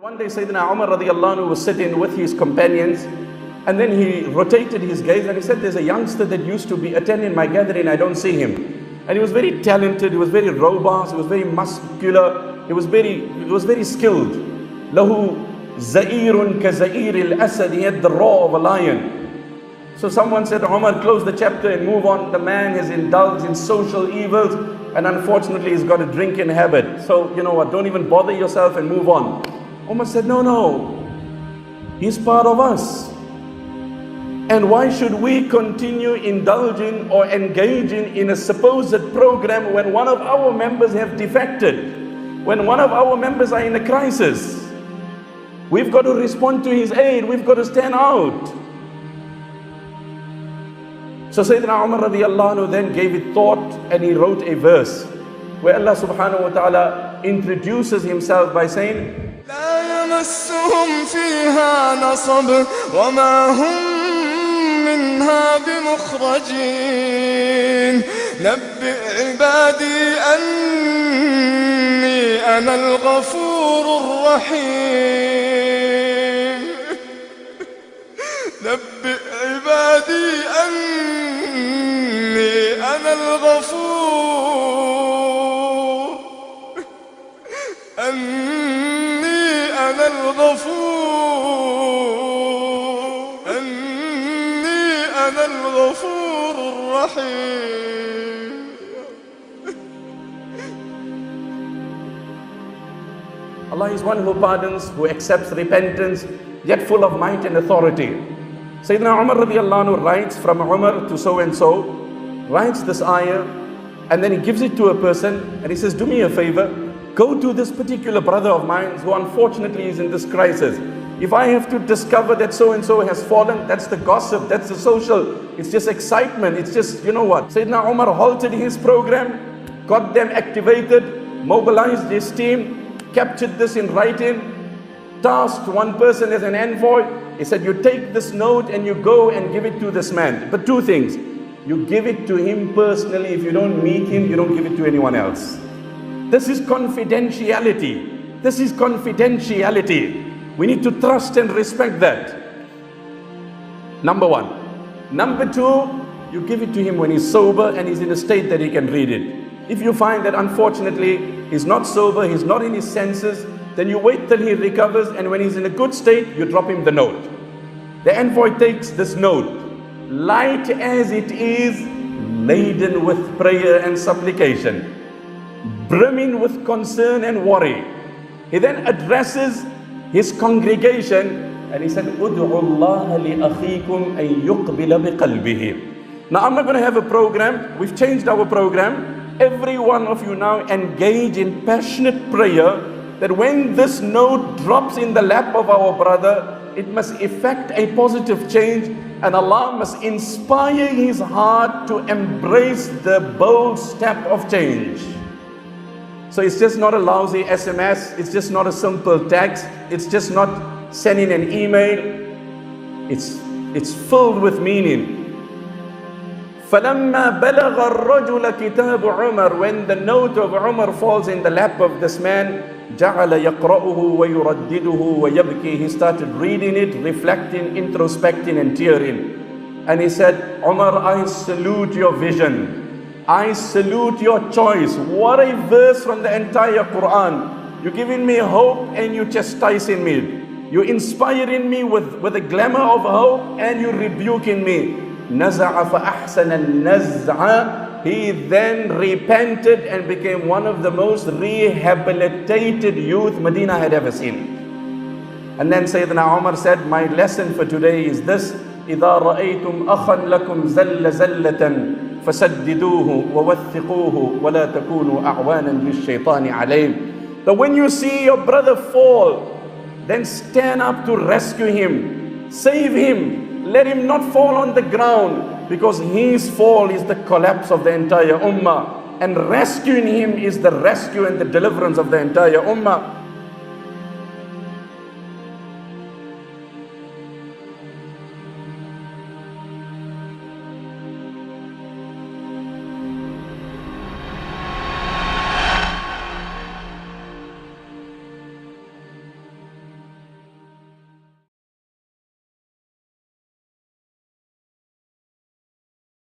One day Sayyidina Umar radiallahu anhu was sitting with his companions, and then he rotated his gaze and he said, there's a youngster that used to be attending my gathering, I don't see him. And he was very talented, he was very robust, he was very muscular, he was very skilled. Lahu za'irun ka za'ir al-asad, he had the roar of a lion. So someone said, Umar, close the chapter and move on. The man has indulged in social evils and unfortunately he's got a drinking habit. So you know what, don't even bother yourself and move on. Umar said, no, he's part of us. And why should we continue indulging or engaging in a supposed program when one of our members have defected, when one of our members are in a crisis? We've got to respond to his aid, we've got to stand out. So Sayyidina Umar radiallahu anhu then gave it thought and he wrote a verse where Allah subhanahu wa ta'ala introduces himself by saying, لا يمسهم فيها نصب وما هم منها بمخرجين نبئ عبادي أني أنا الغفور الرحيم نبئ عبادي أني أنا الغفور أنا الغفور الرحيم. Allah is one who pardons, who accepts repentance, yet full of might and authority. Sayyidina Umar radiallahu anhu writes from Umar to so and so, writes this ayah, and then he gives it to a person and he says, do me a favor, go to this particular brother of mine who unfortunately is in this crisis. If I have to discover that so and so has fallen, that's the gossip, that's the social, it's just excitement, it's just, you know what. Sayyidina Umar halted his program, got them activated, mobilized his team, captured this in writing, tasked one person as an envoy. He said, you take this note and you go and give it to this man. But two things, you give it to him personally. If you don't meet him, you don't give it to anyone else. This is confidentiality. This is confidentiality. We need to trust and respect that. Number one. Number two, you give it to him when he's sober and he's in a state that he can read it. If you find that unfortunately he's not sober, he's not in his senses, then you wait till he recovers, and when he's in a good state, you drop him the note. The envoy takes this note, light as it is, laden with prayer and supplication, brimming with concern and worry. He then addresses his congregation and he said, Ud'u Allah li akhikum an yuqbila biqalbihi. Now I'm not going to have a program. We've changed our program. Every one of you now engage in passionate prayer that when this note drops in the lap of our brother, it must effect a positive change, and Allah must inspire his heart to embrace the bold step of change. So it's just not a lousy SMS, it's just not a simple text, it's just not sending an email, it's filled with meaning. فَلَمَّا بَلَغَ الرَّجُلَ كِتَابُ عُمَرَ, when the note of Umar falls in the lap of this man, جَعَلَ يَقْرَأُهُ وَيُرَدِّدُهُ وَيَبْكِي, he started reading it, reflecting, introspecting and tearing. And he said, Umar, I salute your vision. I salute your choice. What a verse from the entire Quran. You're giving me hope and you're chastising me. You're inspiring me with a glamour of hope and you're rebuking me. نَزَعَ فَأَحْسَنَ النَّزْعَ. He then repented and became one of the most rehabilitated youth Medina had ever seen. And then Sayyidina Umar said, my lesson for today is this: إِذَا رَأَيْتُمْ أَخًا لَكُمْ زَلَّ زَلَّةً فَسَدِّدُوهُ وَوَثِّقُوهُ وَلَا تَكُونُوا أَعْوَانًا لِلشَّيْطَانِ عَلَيْهِ. But when you see your brother fall, then stand up to rescue him, save him. Let him not fall on the ground, because his fall is the collapse of the entire ummah, and rescuing him is the rescue and the deliverance of the entire ummah.